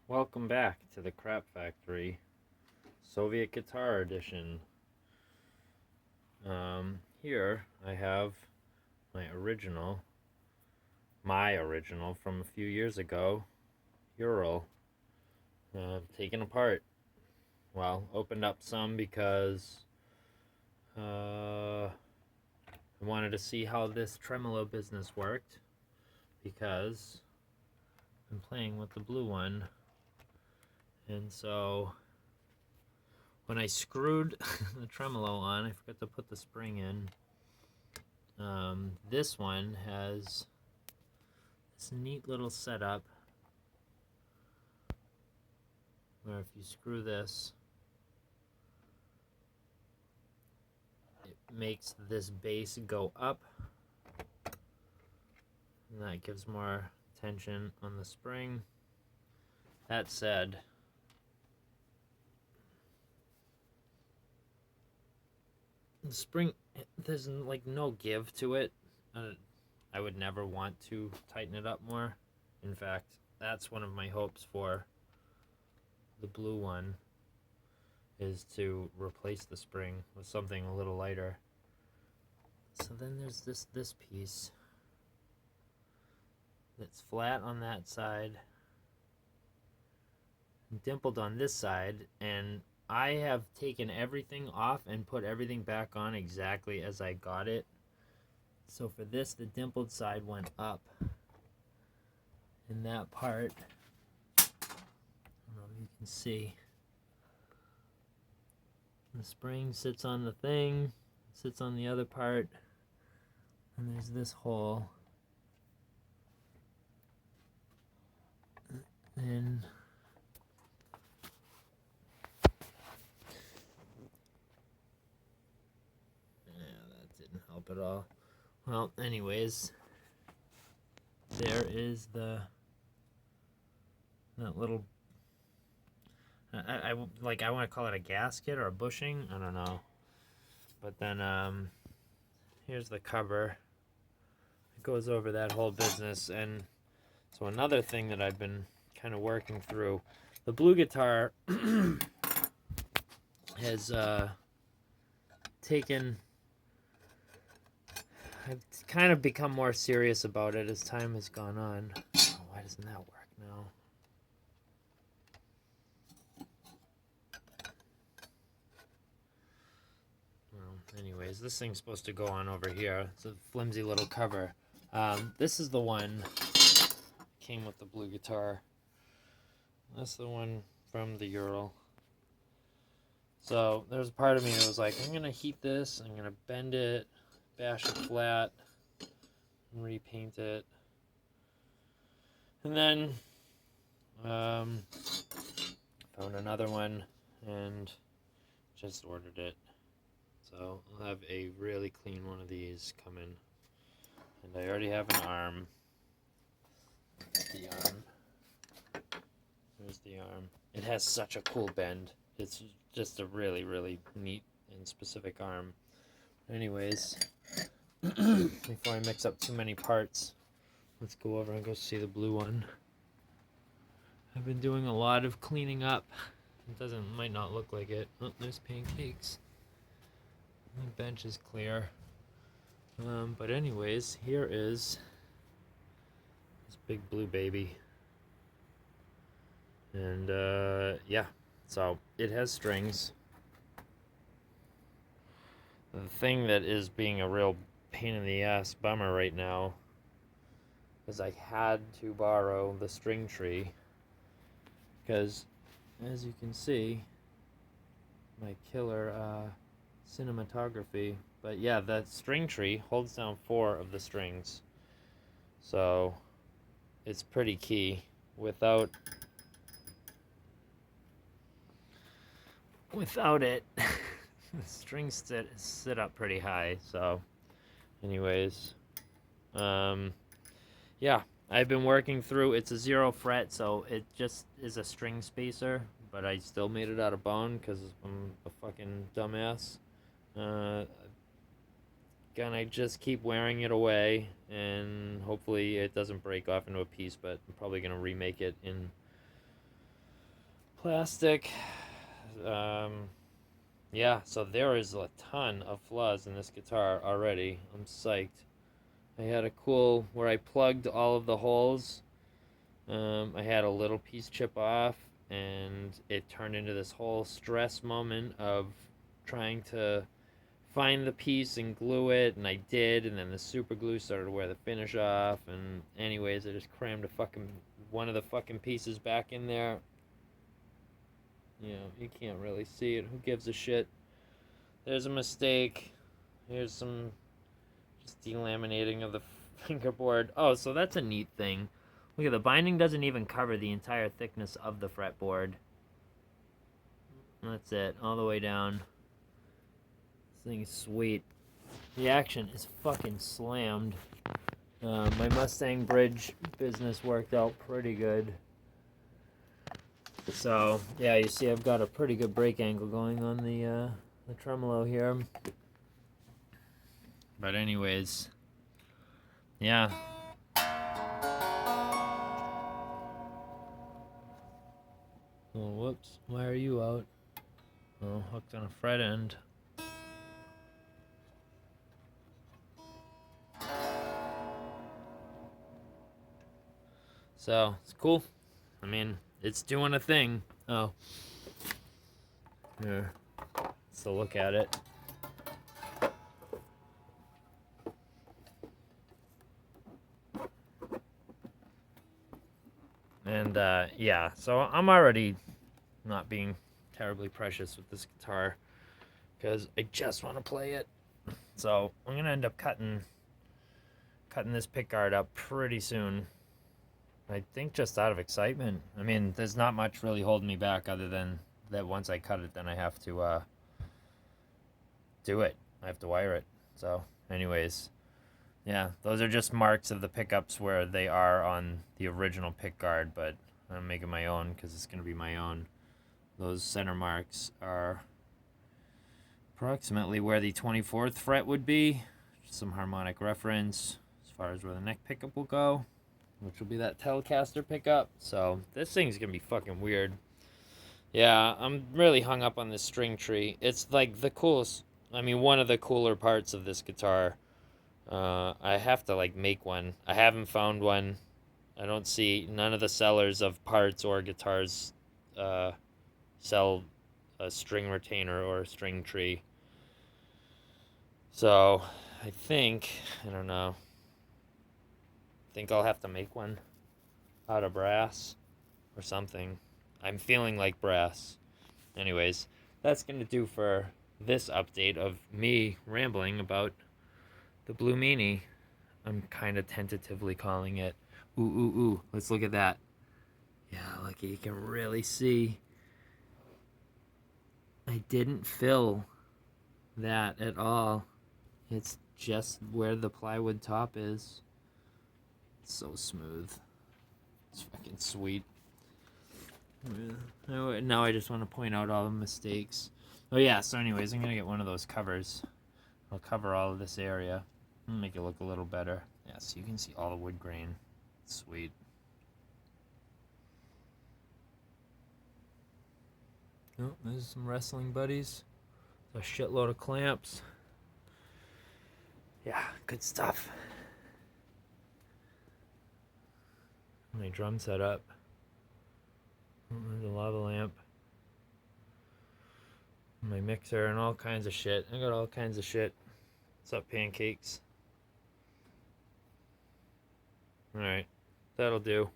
Welcome back to the Crap Factory Soviet Guitar Edition. Here I have my original from a few years ago, Ural, taken apart. Well, opened up some because I wanted to see how this tremolo business worked, because I'm playing with the blue one. And so when I screwed the tremolo on, I forgot to put the spring in. This one has this neat little setup where if you screw this, it makes this base go up, and that gives more tension on the spring. That said, the spring, there's like no give to it. I would never want to tighten it up more. In fact, that's one of my hopes for the blue one, is to replace the spring with something a little lighter. So then there's this piece that's flat on that side, dimpled on this side, and I have taken everything off and put everything back on exactly as I got it. So for this, the dimpled side went up, and that part, I don't know if you can see, the spring sits on the thing, sits on the other part, and there's this hole. And that didn't help at all. Well, anyways, there is that little, I want to call it a gasket or a bushing, I don't know. But then here's the cover. It goes over that whole business. And so another thing that I've been kind of working through, the blue guitar has I've kind of become more serious about it as time has gone on. Oh, why doesn't that work now? Well, anyways, this thing's supposed to go on over here. It's a flimsy little cover. This is the one that came with the blue guitar. That's the one from the Ural. So there's a part of me that was like, I'm gonna heat this, I'm gonna bend it, bash it flat, and repaint it. And then found another one and just ordered it. So I'll have a really clean one of these coming. And I already have an arm. The arm. There's the arm. It has such a cool bend. It's just a really, really neat and specific arm. Anyways, before I mix up too many parts, let's go over and go see the blue one. I've been doing a lot of cleaning up. It might not look like it. Oh, there's pancakes. The bench is clear. But anyways, here is this big blue baby. And yeah, so it has strings. The thing that is being a real pain in the ass bummer right now is I had to borrow the string tree, because as you can see, my killer cinematography, but yeah, that string tree holds down 4 of the strings, so it's pretty key. Without it, the strings sit up pretty high. So anyways, yeah, I've been working through, it's a 0 fret, so it just is a string spacer, but I still made it out of bone because I'm a fucking dumbass. Gonna just keep wearing it away, and hopefully it doesn't break off into a piece, but I'm probably gonna remake it in plastic. Yeah, so there is a ton of flaws in this guitar already. I'm psyched. I had a cool where I plugged all of the holes. I had a little piece chip off, and it turned into this whole stress moment of trying to find the piece and glue it, and I did, and then the super glue started to wear the finish off, and anyways, I just crammed one of the fucking pieces back in there. You know, you can't really see it. Who gives a shit? There's a mistake. Here's some just delaminating of the fingerboard. Oh, so that's a neat thing. Look at the binding doesn't even cover the entire thickness of the fretboard. That's it, all the way down. This thing is sweet. The action is fucking slammed. My Mustang bridge business worked out pretty good. So, yeah, you see I've got a pretty good brake angle going on the tremolo here. But anyways, yeah. Oh, whoops. Why are you out? Oh, hooked on a fret end. So, it's cool. I mean, it's doing a thing. Oh. Here. Let's look at it. And, yeah. So, I'm already not being terribly precious with this guitar, because I just want to play it. So, I'm going to end up cutting this pickguard up pretty soon. I think just out of excitement. I mean, there's not much really holding me back other than that once I cut it, then I have to do it. I have to wire it. So, anyways, yeah, those are just marks of the pickups where they are on the original pickguard, but I'm making my own because it's going to be my own. Those center marks are approximately where the 24th fret would be. Some harmonic reference as far as where the neck pickup will go, which will be that Telecaster pickup. So this thing's gonna be fucking weird. Yeah, I'm really hung up on this string tree. It's like the coolest, I mean, one of the cooler parts of this guitar. I have to like make one. I haven't found one. I don't see none of the sellers of parts or guitars sell a string retainer or a string tree. So I don't know. I think I'll have to make one out of brass or something. I'm feeling like brass. Anyways, that's going to do for this update of me rambling about the Blue Meanie. I'm kind of tentatively calling it. Ooh, ooh, ooh. Let's look at that. Yeah, look, you can really see. I didn't fill that at all. It's just where the plywood top is. It's so smooth. It's fucking sweet. Now I just want to point out all the mistakes. Oh yeah, so anyways, I'm going to get one of those covers. I'll cover all of this area. Make it look a little better. Yeah, so you can see all the wood grain. Sweet. Oh, there's some wrestling buddies. A shitload of clamps. Yeah, good stuff. My drum set up. There's a lava lamp. My mixer and all kinds of shit. I got all kinds of shit. What's up, pancakes? Alright, that'll do.